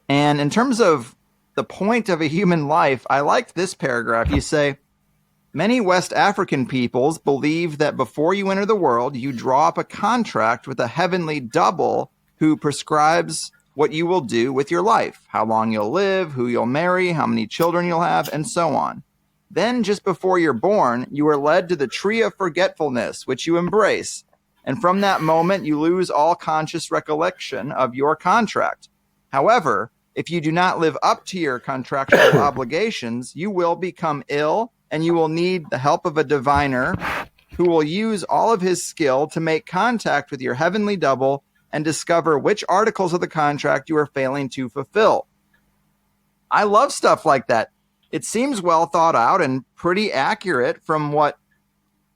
And in terms of the point of a human life, I liked this paragraph. You say, many West African peoples believe that before you enter the world, you draw up a contract with a heavenly double who prescribes what you will do with your life, how long you'll live, who you'll marry, how many children you'll have, and so on. Then, just before you're born, you are led to the tree of forgetfulness, which you embrace. And from that moment, you lose all conscious recollection of your contract. However, if you do not live up to your contractual obligations, you will become ill and you will need the help of a diviner who will use all of his skill to make contact with your heavenly double and discover which articles of the contract you are failing to fulfill. I love stuff like that. It seems well thought out and pretty accurate from what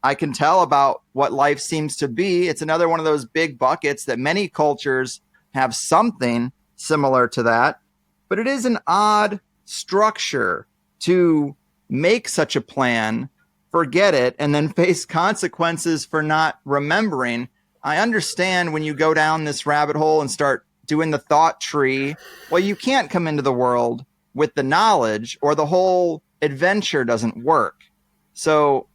I can tell about what life seems to be. It's another one of those big buckets that many cultures have something similar to that. But it is an odd structure to make such a plan, forget it, and then face consequences for not remembering. I understand when you go down this rabbit hole and start doing the thought tree, well, you can't come into the world with the knowledge or the whole adventure doesn't work. So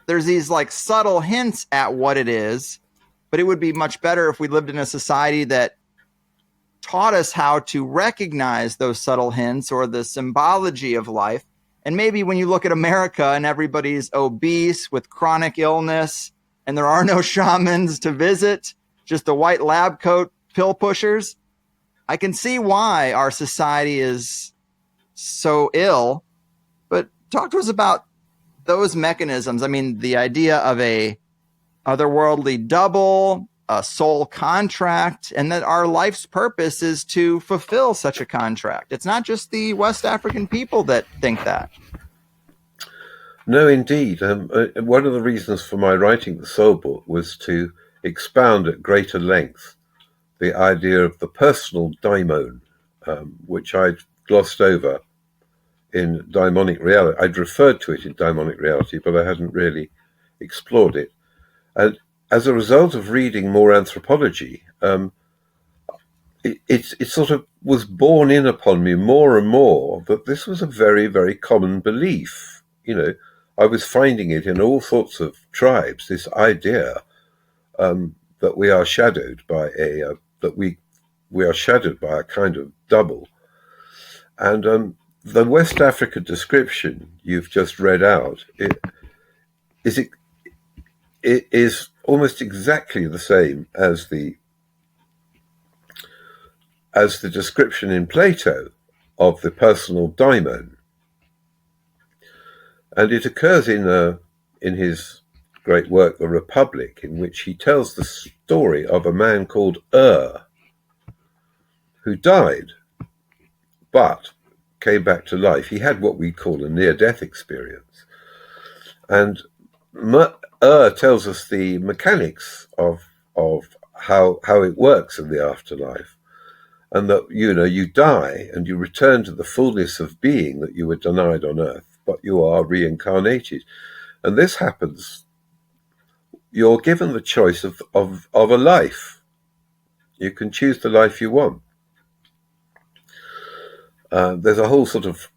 there's these like subtle hints at what it is, but it would be much better if we lived in a society that taught us how to recognize those subtle hints or the symbology of life. And maybe when you look at America and everybody's obese with chronic illness and there are no shamans to visit, just the white lab coat pill pushers, I can see why our society is so ill. But talk to us about those mechanisms. I mean, the idea of a otherworldly double, a soul contract, and that our life's purpose is to fulfill such a contract. It's not just the West African people that think that. No, indeed. One of the reasons for my writing the Soul Book was to expound at greater length the idea of the personal daimon, which I'd glossed over in Daimonic Reality. I'd referred to it in Daimonic Reality, but I hadn't really explored it. And as a result of reading more anthropology, it sort of was borne in upon me more and more that this was a very, very common belief. You know, I was finding it in all sorts of tribes, this idea that we are shadowed by we are shadowed by a kind of double. And the West Africa description you've just read out, it is almost exactly the same as the description in Plato of the personal daimon, and it occurs in his great work, The Republic, in which he tells the story of a man called who died, but came back to life. He had what we call a near-death experience, and tells us the mechanics of how it works in the afterlife, and that you die and you return to the fullness of being that you were denied on earth, but you are reincarnated. And this happens, you're given the choice of a life. You can choose the life you want. There's a whole sort of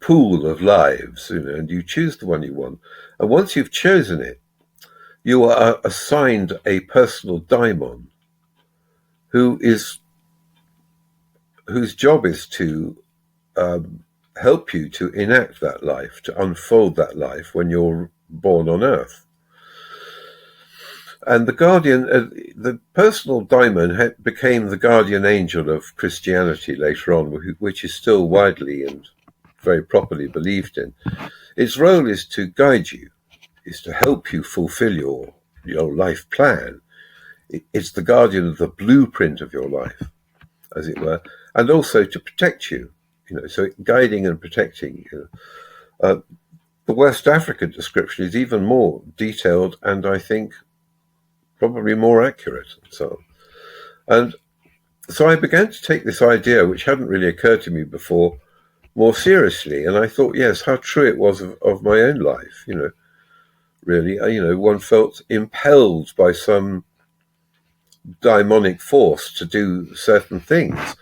pool of lives, and you choose the one you want. And once you've chosen it, you are assigned a personal daimon whose job is to help you to enact that life, to unfold that life when you're born on earth. And the guardian, the personal daimon became the guardian angel of Christianity later on, which is still widely and very properly believed in. Its role is to guide you, is to help you fulfill your life plan. It's the guardian of the blueprint of your life, as it were, and also to protect you, so guiding and protecting you. The West African description is even more detailed and I think probably more accurate. And so I began to take this idea, which hadn't really occurred to me before, more seriously. And I thought, yes, how true it was of my own life, really. One felt impelled by some daimonic force to do certain things,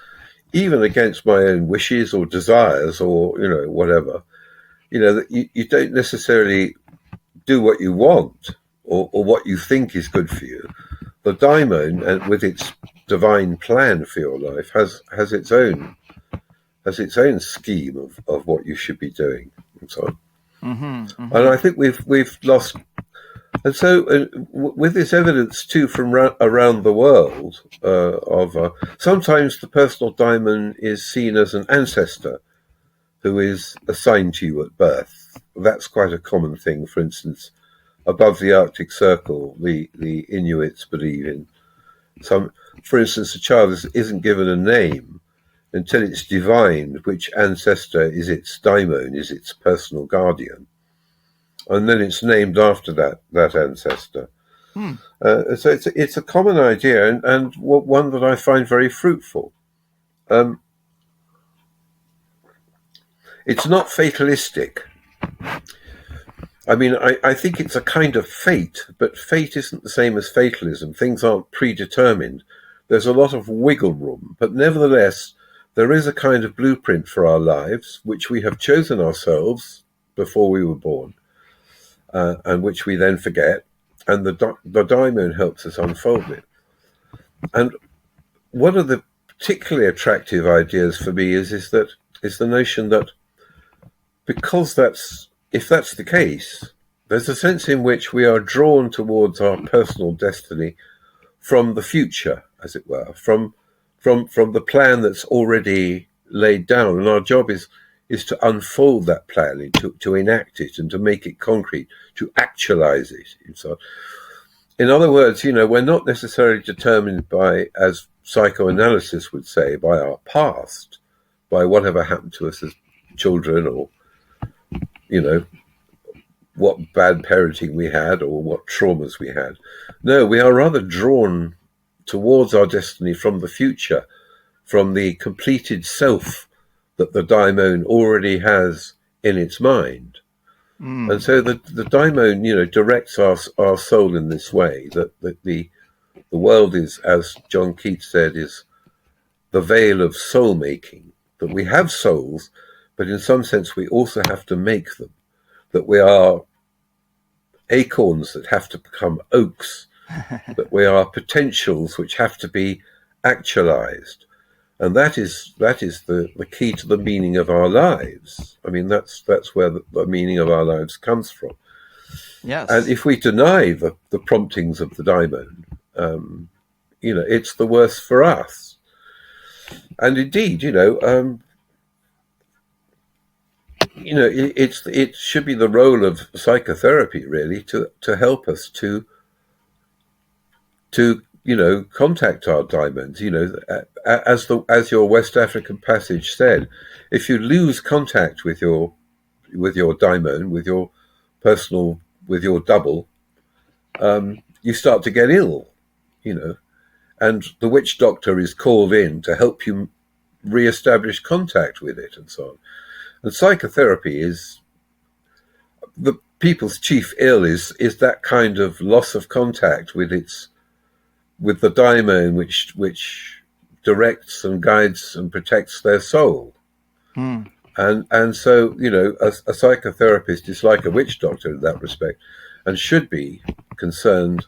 even against my own wishes or desires or, whatever, that you don't necessarily do what you want or what you think is good for you. The daimon, and with its divine plan for your life, has its own scheme of what you should be doing and so on. And I think we've lost. And so, with this evidence too from around the world, sometimes the personal daimon is seen as an ancestor who is assigned to you at birth. That's quite a common thing. For instance, above the Arctic Circle, the Inuits believe in some. For instance, a child isn't given a name until it's divined which ancestor is its daimon, is its personal guardian, and then it's named after that ancestor. So it's a common idea, and one that I find very fruitful. It's not fatalistic. I mean, I think it's a kind of fate, but fate isn't the same as fatalism. Things aren't predetermined. There's a lot of wiggle room, but nevertheless, there is a kind of blueprint for our lives, which we have chosen ourselves before we were born, and which we then forget, and the daimon helps us unfold it. And one of the particularly attractive ideas for me is the notion that because if that's the case, there's a sense in which we are drawn towards our personal destiny from the future, as it were, from the plan that's already laid down, and our job is to unfold that plan, to enact it, and to make it concrete, to actualize it. And so, in other words, we're not necessarily determined by, as psychoanalysis would say, by our past, by whatever happened to us as children, or what bad parenting we had or what traumas we had. No, we are rather drawn towards our destiny from the future, from the completed self that the daimon already has in its mind. And so the daimon, directs our soul in this way, that the world is, as John Keats said, is the veil of soul making, that we have souls, but in some sense we also have to make them, that we are acorns that have to become oaks, that we are potentials which have to be actualized. And that is the key to the meaning of our lives. I mean, that's where the meaning of our lives comes from. Yes. And if we deny the promptings of the daimon, it's the worse for us. And indeed, it should be the role of psychotherapy really to help us to contact our daimons. As your West African passage said, if you lose contact with your daimon, with your personal, with your double, you start to get ill, and the witch doctor is called in to help you re-establish contact with it, and so on. And psychotherapy is the people's chief ill is that kind of loss of contact with the daimon, which directs and guides and protects their soul. And so a psychotherapist is like a witch doctor in that respect, and should be concerned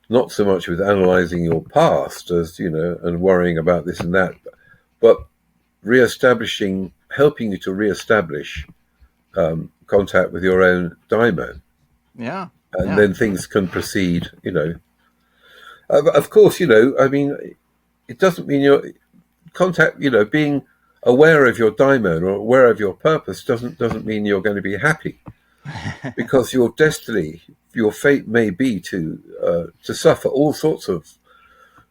not so much with analyzing your past as and worrying about this and that, but helping you to reestablish contact with your own daimon. Yeah. And then things can proceed, Of course, I mean, it doesn't mean being aware of your daimon or aware of your purpose doesn't mean you're going to be happy, because your destiny, your fate may be to suffer all sorts of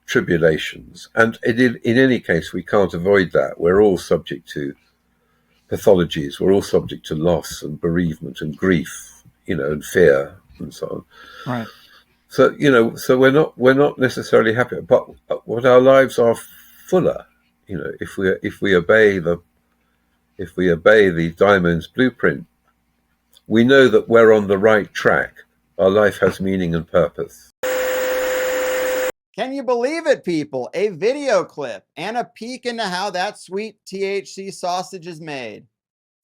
tribulations, and in any case, we can't avoid that. We're all subject to pathologies. We're all subject to loss and bereavement and grief, and fear and so on. Right. So so we're not necessarily happy, but what our lives are fuller, if we obey the daimon's blueprint, we know that we're on the right track. Our life has meaning and purpose. Can you believe it, people? A video clip and a peek into how that sweet THC sausage is made.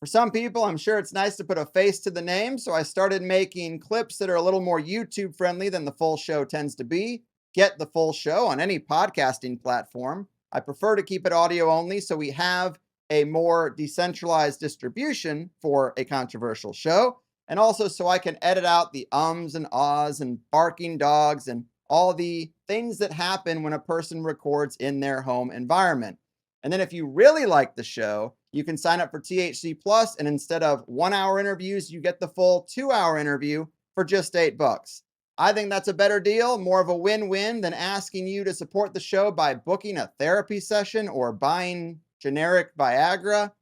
For some people, I'm sure it's nice to put a face to the name, so I started making clips that are a little more YouTube friendly than the full show tends to be. Get the full show on any podcasting platform. I prefer to keep it audio only, so we have a more decentralized distribution for a controversial show, and also so I can edit out the ums and ahs and barking dogs and all the things that happen when a person records in their home environment. And then if you really like the show, you can sign up for THC Plus, and instead of 1 hour interviews, you get the full 2 hour interview for just $8. I think that's a better deal, more of a win-win than asking you to support the show by booking a therapy session or buying generic Viagra.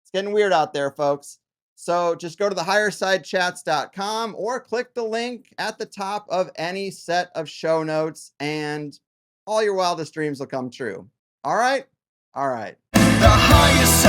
It's getting weird out there, folks. So just go to the highersidechats.com or click the link at the top of any set of show notes, and all your wildest dreams will come true. All right? All right. The highest